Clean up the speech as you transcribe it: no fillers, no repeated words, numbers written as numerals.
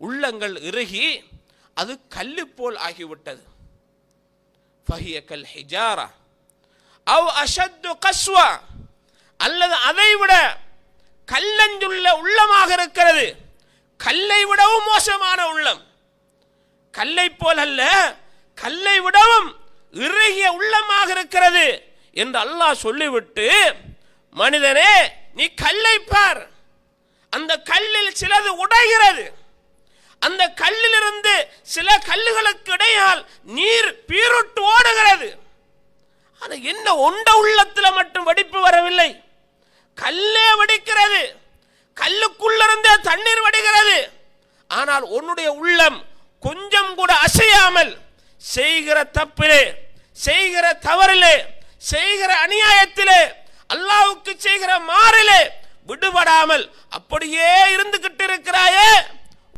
உள்ளங்கள் இறுகி அது கல்லு போல் ஆகிவிட்டது. ஃபஹிய கல் ஹிஜாரா அவ் அஷத்து கஸ்வா, அல்லது அதைவிட கல்லஞ்சுள்ள உள்ளமாக இருக்கிறது. கல்லை விடவும் மோசமான உள்ளம், கல்லை போல் அல்ல, கல்லை விடவும் இறுகிய உள்ளமாக இருக்கிறது என்று அல்லாஹ் சொல்லிவிட்டு, மனிதனே நீ கல்லை பார், அந்த கல்லில் சிலது உடைகிறது, அந்த கல்லிலிருந்து சில கல்லுகளுக்கு இடையால் நீர் பீருட்டு ஓடுகிறது. அது என்ன ஒண்ட உள்ளத்தில் மட்டும் வெடிப்பு வரவில்லை, கல்லே வெடிக்கிறது, கல்லுக்குள்ளிருந்தே தண்ணீர் வடிகிறது. ஆனால் உன்னுடைய உள்ளம் கொஞ்சம் கூட அசையாமல் செய்கிற தப்பிலே, செய்கிற தவறிலே, செய்கிற அநியாயத்திலே, அல்லாஹ்வுக்கு செய்கிற மாறிலே விடுபடாமல் அப்படியே இருந்துகிட்டு இருக்கிறாயே,